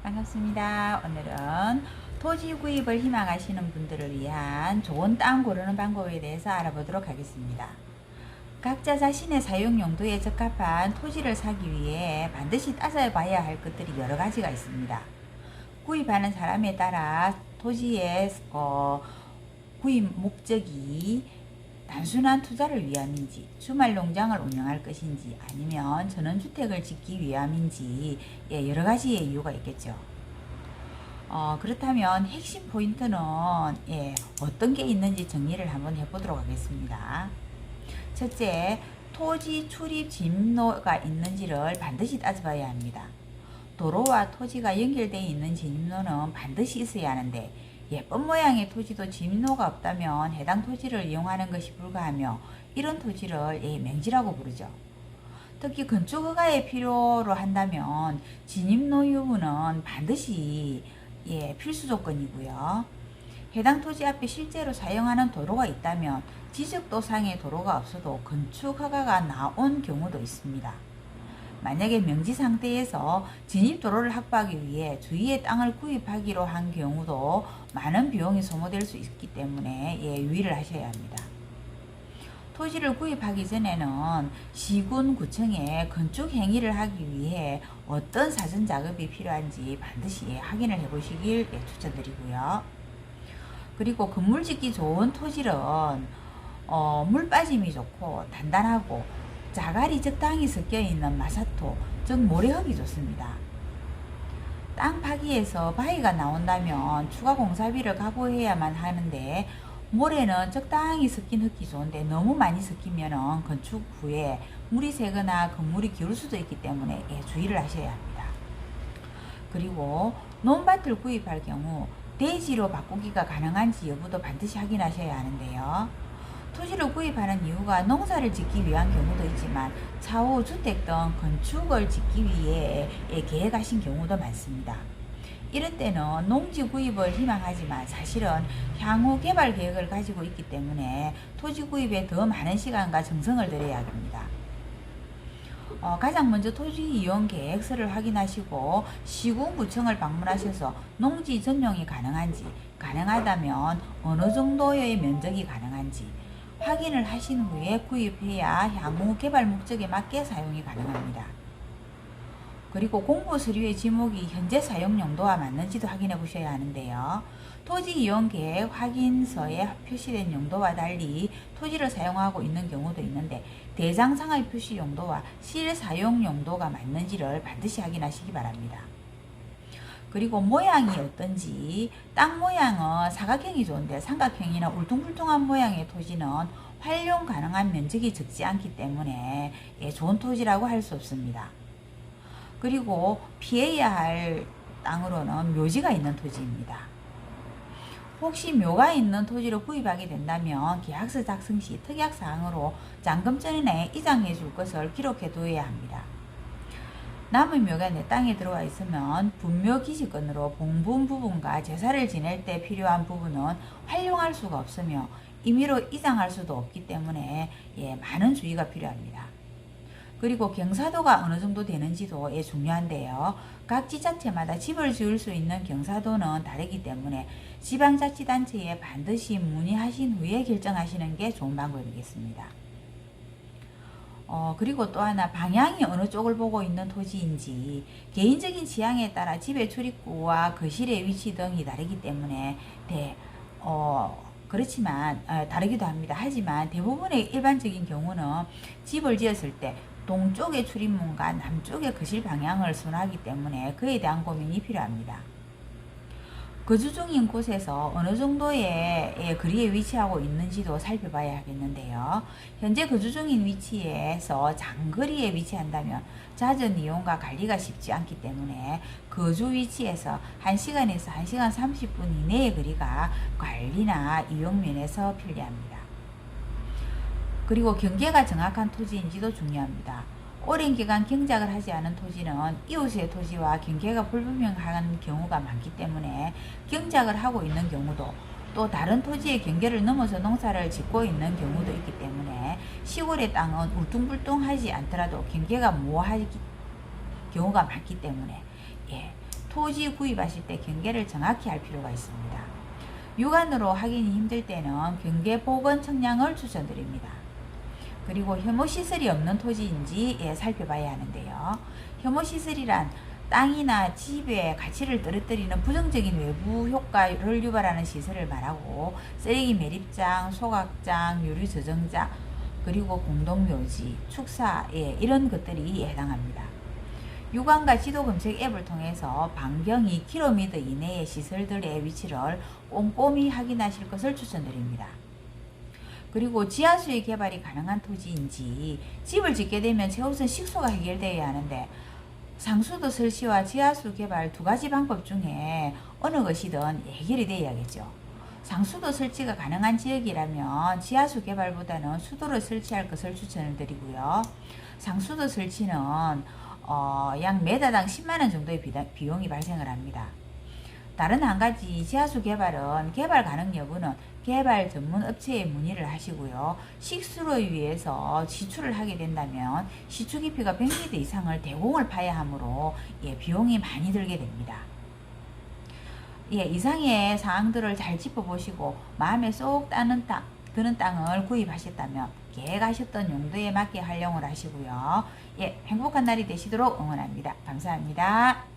반갑습니다. 오늘은 토지 구입을 희망하시는 분들을 위한 좋은 땅 고르는 방법에 대해서 알아보도록 하겠습니다. 각자 자신의 사용 용도에 적합한 토지를 사기 위해 반드시 따져봐야 할 것들이 여러 가지가 있습니다. 구입하는 사람에 따라 토지의 구입 목적이 단순한 투자를 위함인지, 주말 농장을 운영할 것인지, 아니면 전원주택을 짓기 위함인지, 여러 가지의 이유가 있겠죠. 그렇다면 핵심 포인트는 어떤 게 있는지 정리를 한번 해보도록 하겠습니다. 첫째, 토지 출입 진입로가 있는지를 반드시 따져봐야 합니다. 도로와 토지가 연결되어 있는 진입로는 반드시 있어야 하는데, 예쁜 모양의 토지도 진입로가 없다면 해당 토지를 이용하는 것이 불가하며, 이런 토지를 맹지라고 부르죠. 특히 건축 허가에 필요로 한다면 진입로 유무는 반드시 필수 조건이고요. 해당 토지 앞에 실제로 사용하는 도로가 있다면 지적도상의 도로가 없어도 건축 허가가 나온 경우도 있습니다. 만약에 명지 상태에서 진입도로를 확보하기 위해 주위의 땅을 구입하기로 한 경우도 많은 비용이 소모될 수 있기 때문에 유의를 하셔야 합니다. 토지를 구입하기 전에는 시군, 구청에 건축 행위를 하기 위해 어떤 사전 작업이 필요한지 반드시 확인을 해 보시길 추천드리고요. 그리고 건물 짓기 좋은 토질은 물 빠짐이 좋고 단단하고 자갈이 적당히 섞여 있는 마사토, 즉 모래흙이 좋습니다. 땅 파기에서 바위가 나온다면 추가 공사비를 각오해야만 하는데, 모래는 적당히 섞인 흙이 좋은데 너무 많이 섞이면 건축 후에 물이 새거나 건물이 기울 수도 있기 때문에 주의를 하셔야 합니다. 그리고 논밭을 구입할 경우 대지로 바꾸기가 가능한지 여부도 반드시 확인하셔야 하는데요. 토지를 구입하는 이유가 농사를 짓기 위한 경우도 있지만 차후 주택 등 건축을 짓기 위해 계획하신 경우도 많습니다. 이런 때는 농지 구입을 희망하지만 사실은 향후 개발 계획을 가지고 있기 때문에 토지 구입에 더 많은 시간과 정성을 들여야 합니다. 가장 먼저 토지 이용 계획서를 확인하시고 시군구청을 방문하셔서 농지 전용이 가능한지, 가능하다면 어느 정도의 면적이 가능한지 확인을 하신 후에 구입해야 향후 개발 목적에 맞게 사용이 가능합니다. 그리고 공부 서류의 지목이 현재 사용 용도와 맞는지도 확인해 보셔야 하는데요. 토지 이용 계획 확인서에 표시된 용도와 달리 토지를 사용하고 있는 경우도 있는데, 대장상의 표시 용도와 실 사용 용도가 맞는지를 반드시 확인하시기 바랍니다. 그리고 모양이 어떤지, 땅 모양은 사각형이 좋은데 삼각형이나 울퉁불퉁한 모양의 토지는 활용 가능한 면적이 적지 않기 때문에 좋은 토지라고 할 수 없습니다. 그리고 피해야 할 땅으로는 묘지가 있는 토지입니다. 혹시 묘가 있는 토지를 구입하게 된다면 계약서 작성 시 특약사항으로 잔금 전에 이장해 줄 것을 기록해 두어야 합니다. 남의 묘가 내 땅에 들어와 있으면 분묘 기지권으로 봉분 부분과 제사를 지낼 때 필요한 부분은 활용할 수가 없으며 임의로 이장할 수도 없기 때문에 많은 주의가 필요합니다. 그리고 경사도가 어느 정도 되는지도 중요한데요. 각 지자체마다 집을 지을 수 있는 경사도는 다르기 때문에 지방자치단체에 반드시 문의하신 후에 결정하시는 게 좋은 방법이겠습니다. 그리고 또 하나, 방향이 어느 쪽을 보고 있는 토지인지, 개인적인 취향에 따라 집의 출입구와 거실의 위치 등이 다르기 때문에 그렇지만 다르기도 합니다. 하지만 대부분의 일반적인 경우는 집을 지었을 때 동쪽의 출입문과 남쪽의 거실 방향을 선호하기 때문에 그에 대한 고민이 필요합니다. 거주 중인 곳에서 어느 정도의 거리에 위치하고 있는지도 살펴봐야 하겠는데요. 현재 거주 중인 위치에서 장거리에 위치한다면 잦은 이용과 관리가 쉽지 않기 때문에 거주 위치에서 1시간에서 1시간 30분 이내의 거리가 관리나 이용 면에서 편리합니다. 그리고 경계가 정확한 토지인지도 중요합니다. 오랜 기간 경작을 하지 않은 토지는 이웃의 토지와 경계가 불분명한 경우가 많기 때문에 경작을 하고 있는 경우도, 또 다른 토지의 경계를 넘어서 농사를 짓고 있는 경우도 있기 때문에 시골의 땅은 울퉁불퉁하지 않더라도 경계가 모호한 경우가 많기 때문에 토지 구입하실 때 경계를 정확히 할 필요가 있습니다. 육안으로 확인이 힘들 때는 경계 복원 청량을 추천드립니다. 그리고 혐오시설이 없는 토지인지 살펴봐야 하는데요. 혐오시설이란 땅이나 집의 가치를 떨어뜨리는 부정적인 외부 효과를 유발하는 시설을 말하고, 쓰레기 매립장, 소각장, 유류 저장장, 그리고 공동묘지, 축사, 이런 것들이 해당합니다. 육안과 지도 검색 앱을 통해서 반경 2km 이내의 시설들의 위치를 꼼꼼히 확인하실 것을 추천드립니다. 그리고 지하수의 개발이 가능한 토지인지, 집을 짓게 되면 최우선 식수가 해결되어야 하는데 상수도 설치와 지하수 개발 두 가지 방법 중에 어느 것이든 해결이 되어야겠죠. 상수도 설치가 가능한 지역이라면 지하수 개발보다는 수도를 설치할 것을 추천을 드리고요. 상수도 설치는 약 메다당 10만원 정도의 비용이 발생을 합니다. 다른 한 가지, 지하수 개발은 개발 가능 여부는 개발 전문 업체에 문의를 하시고요. 식수를 위해서 시추를 하게 된다면 시추 깊이가 100m 이상을 대공을 파야 하므로 비용이 많이 들게 됩니다. 이상의 사항들을 잘 짚어보시고 마음에 쏙 드는 땅을 구입하셨다면 계획하셨던 용도에 맞게 활용을 하시고요. 행복한 날이 되시도록 응원합니다. 감사합니다.